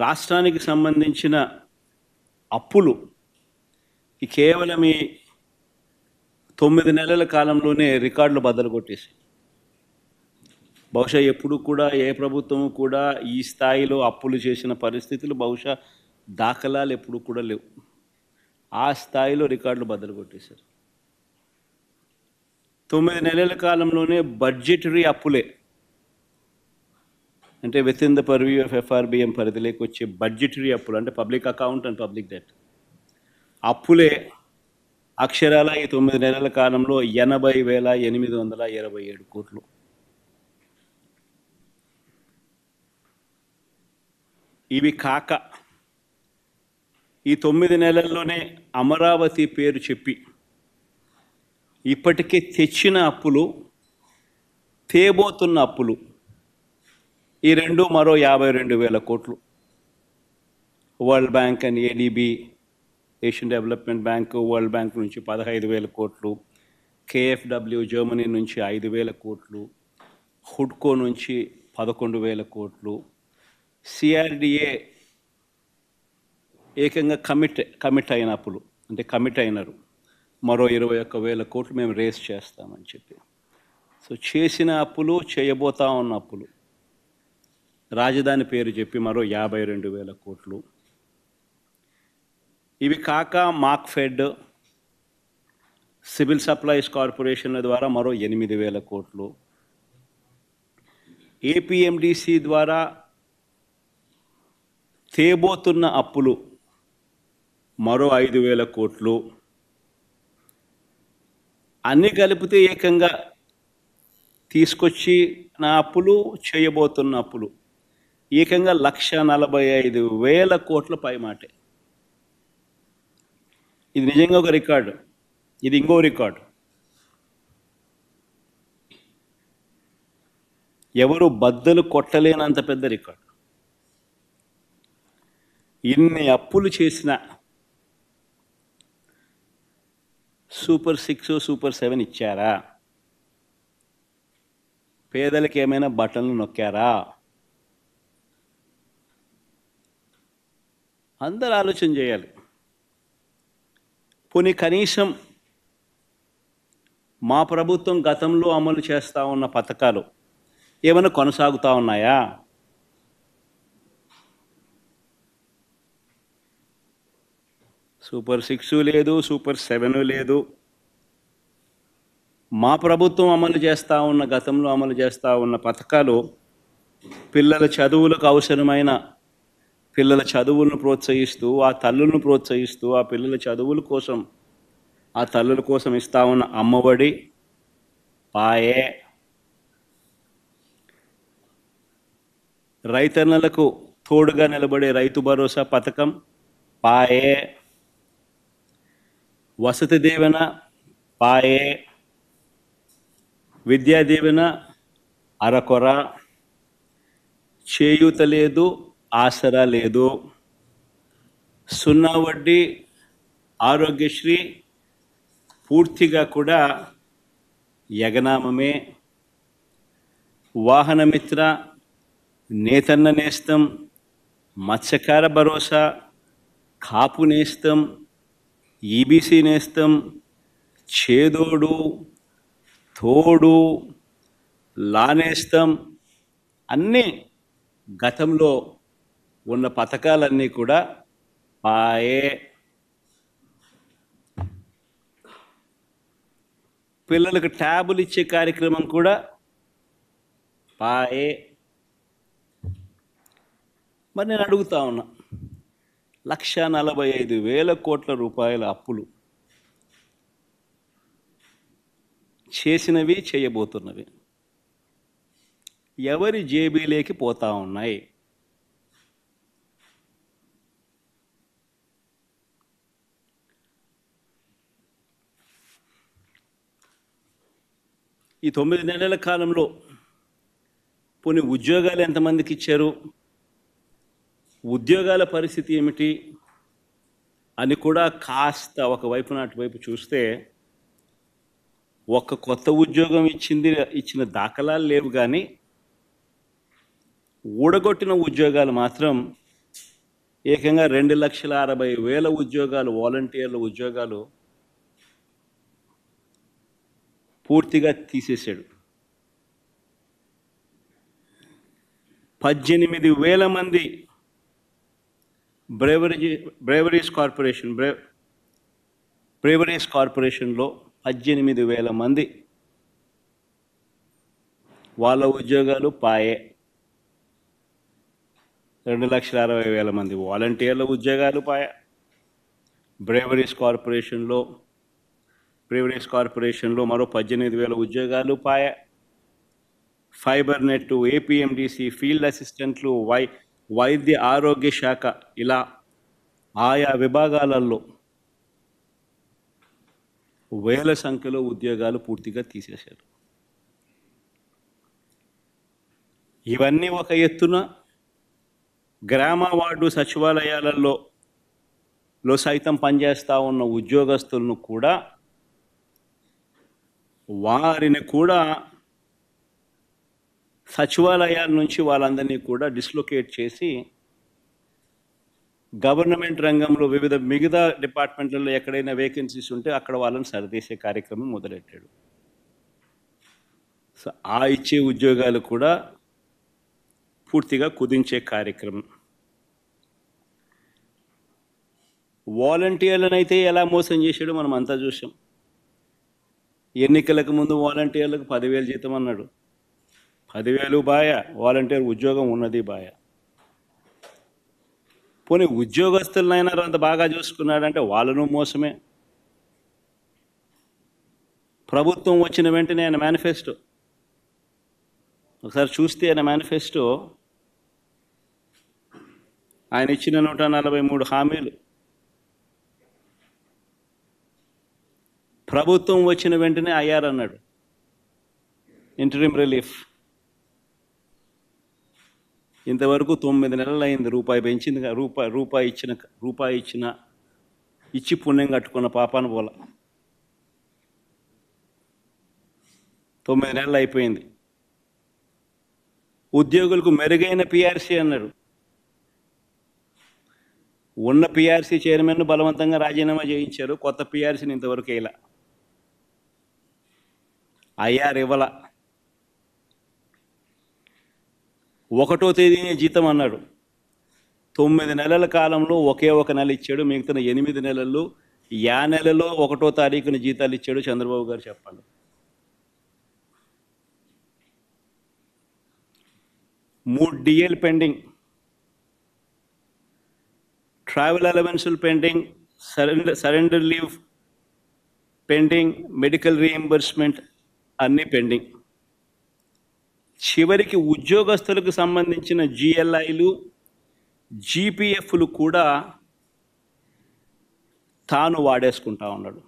రాష్ట్రానికి సంబంధించిన అప్పులు కేవలం ఈ 9 నెలల కాలంలోనే రికార్డులు బద్దలు కొట్టేసి, బహుశా ఎప్పుడు కూడా ఏ ప్రభుత్వము కూడా ఈ స్థాయిలో అప్పులు చేసిన పరిస్థితులు బహుశా దాఖలాలు ఎప్పుడు కూడా లేవు. ఆ స్థాయిలో రికార్డులు బద్దలు కొట్టేశారు. 9 నెలల కాలంలోనే బడ్జెటరీ అప్పులే, అంటే with in the purview of FRBM పరిధిలోకి వచ్చే బడ్జెటరీ అప్పులు, అంటే public account and public debt అప్పులే అక్షరాల ఈ 9 నెలల కాలంలో 80,827 కోట్లు. ఇవి కాక ఈ 9 నెలల్లోనే అమరావతి పేరు చెప్పి ఇప్పటికే తెచ్చిన అప్పులు, తేబోతున్న అప్పులు, ఈ రెండు మరో 52,000 కోట్లు. World bank and ADB, Asian development bank, world bank నుంచి 15,000 కోట్లు, KfW జర్మనీ నుంచి 5,000 కోట్లు, హుడ్కో నుంచి 11,000 కోట్లు, CRDA ఏకంగా కమిట్ అయిన అప్పులు, అంటే కమిట్ అయినారు, మరో 21,000 కోట్లు మేము రేస్ చేస్తామని చెప్పి. సో చేసిన అప్పులు, చేయబోతా ఉన్న అప్పులు, రాజధాని పేరు చెప్పి మరో 52,000 కోట్లు. ఇవి కాక మార్క్ఫెడ్, సివిల్ సప్లైస్ కార్పొరేషన్ల ద్వారా మరో 8,000 కోట్లు, APMDC ద్వారా తేబోతున్న అప్పులు మరో 5,000 కోట్లు. అన్నీ కలిపితే ఏకంగా తీసుకొచ్చి నా అప్పులు, చేయబోతున్న అప్పులు ఏకంగా 1,45,000 కోట్ల పైమాటే. ఇది నిజంగా ఒక రికార్డు. ఇది ఇంకో రికార్డు. ఎవరు బద్దలు కొట్టలేనంత పెద్ద రికార్డు. ఇన్ని అప్పులు చేసిన సూపర్ 6, సూపర్ 7 ఇచ్చారా? పేదలకు ఏమైనా బటన్లు నొక్కారా? అందరూ ఆలోచన చేయాలి. పోనీ కనీసం మా ప్రభుత్వం గతంలో అమలు చేస్తూ ఉన్న పథకాలు ఏమైనా కొనసాగుతూ ఉన్నాయా? సూపర్ 6 లేదు, సూపర్ 7 లేదు. మా ప్రభుత్వం అమలు చేస్తూ ఉన్న, గతంలో అమలు చేస్తూ ఉన్న పథకాలు పిల్లల చదువులకు అవసరమైన పిల్లల చదువులను ప్రోత్సహిస్తూ, ఆ తల్లులను ప్రోత్సహిస్తూ, ఆ పిల్లల చదువుల కోసం, ఆ తల్లుల కోసం ఇస్తూ ఉన్న అమ్మఒడి, పాయే, రైతన్నలకు తోడుగా నిలబడే రైతు భరోసా పథకం, పాయే, వసతి దీవెన, పాయే, విద్యా దీవెన అరకొర, చేయూత లేదు, ఆసరా లేదు, 0 వడ్డీ, ఆరోగ్యశ్రీ పూర్తిగా కూడా యగనామమే, వాహనమిత్ర, నేతన్న నేస్తం, మత్స్యకార భరోసా, కాపు నేస్తం, EBC నేస్తం, చేదోడు, తోడు, లానేస్తం, అన్నీ గతంలో ఉన్న పథకాలన్నీ కూడా పాయే. పిల్లలకు ట్యాబులు ఇచ్చే కార్యక్రమం కూడా పాయే. మరి నేను అడుగుతా ఉన్నా, 1,45,000 కోట్ల రూపాయల అప్పులు చేసినవి, చేయబోతున్నవి ఎవరి జేబీలోకి పోతా ఉన్నాయి? ఈ 9 నెలల కాలంలో పోనీ ఉద్యోగాలు ఎంతమందికి ఇచ్చారు, ఉద్యోగాల పరిస్థితి ఏమిటి అని కూడా కాస్త ఒకవైపు నాటివైపు చూస్తే, ఒక్క కొత్త ఉద్యోగం ఇచ్చిన దాఖలాలు లేవు, కానీ ఊడగొట్టిన ఉద్యోగాలు మాత్రం ఏకంగా 2,60,000 ఉద్యోగాలు, వాలంటీర్ల ఉద్యోగాలు పూర్తిగా తీసేశాడు. 18,000 మంది బ్రేవరీస్ కార్పొరేషన్లో 18,000 మంది వాళ్ళ ఉద్యోగాలు పాయే. 2,60,000 మంది వాలంటీర్ల ఉద్యోగాలు పాయ. బ్రేవరీస్ కార్పొరేషన్లో మరో 18,000 ఉద్యోగాలు పాయ. ఫైబర్ నెట్, ఏపీఎండిసి, ఫీల్డ్ అసిస్టెంట్లు, వైద్య ఆరోగ్య శాఖ, ఇలా ఆయా విభాగాలలో వేల సంఖ్యలో ఉద్యోగాలు పూర్తిగా తీసేశారు. ఇవన్నీ ఒక ఎత్తున గ్రామ వార్డు సచివాలయాలలో సైతం పనిచేస్తూ ఉన్న ఉద్యోగస్తులను కూడా, వారిని కూడా సచివాలయాల నుంచి వాళ్ళందరినీ కూడా డిస్లొకేట్ చేసి గవర్నమెంట్ రంగంలో మిగతా డిపార్ట్మెంట్లలో ఎక్కడైనా వేకెన్సీస్ ఉంటే అక్కడ వాళ్ళని సరిదేసే కార్యక్రమం మొదలెట్టాడు. సో ఆ ఇచ్చే ఉద్యోగాలు కూడా పూర్తిగా కుదించే కార్యక్రమం. వాలంటీర్లనైతే ఎలా మోసం చేశాడో మనం అంతా చూసాం. ఎన్నికలకు ముందు వాలంటీర్లకు 10,000 జీతం అన్నాడు. 10,000 బాయ, వాలంటీర్ ఉద్యోగం ఉన్నది బాయ. పోనీ ఉద్యోగస్తులనైనా అంత బాగా చూసుకున్నాడంటే వాళ్ళను మోసమే. ప్రభుత్వం వచ్చిన వెంటనే ఆయన మేనిఫెస్టో ఒకసారి చూస్తే, ఆయన మేనిఫెస్టో ఆయన ఇచ్చిన 143 హామీలు ప్రభుత్వం వచ్చిన వెంటనే అయ్యారన్నాడు. ఇంటరిమ్ రిలీఫ్ ఇంతవరకు 9 నెలలు అయింది. రూపాయి పెంచింది, రూపాయి ఇచ్చి పుణ్యం కట్టుకున్న పాపాన పోల. 9 నెలలు అయిపోయింది. ఉద్యోగులకు మెరుగైన పిఆర్సీ అన్నాడు. ఉన్న పిఆర్సీ చైర్మన్ను బలవంతంగా రాజీనామా చేయించారు. కొత్త పిఆర్సీని ఇంతవరకు ఇలా ఇవ్వాల. 1వ తేదీనే జీతం అన్నాడు. 9 నెలల కాలంలో ఒకే ఒక నెల ఇచ్చాడు. మిగతా 8 నెలల్లో నెలలో 1వ తారీఖున జీతాలు ఇచ్చాడు. చంద్రబాబు గారు చెప్పాలి. 3 DL pending, travel allowances pending, surrender leave pending, medical reimbursement అన్నీ పెండింగ్. చివరికి ఉద్యోగస్తులకు సంబంధించిన జిఎల్ఐలు, జీపీఎఫ్లు కూడా తాను వాడేసుకుంటా ఉన్నాడు.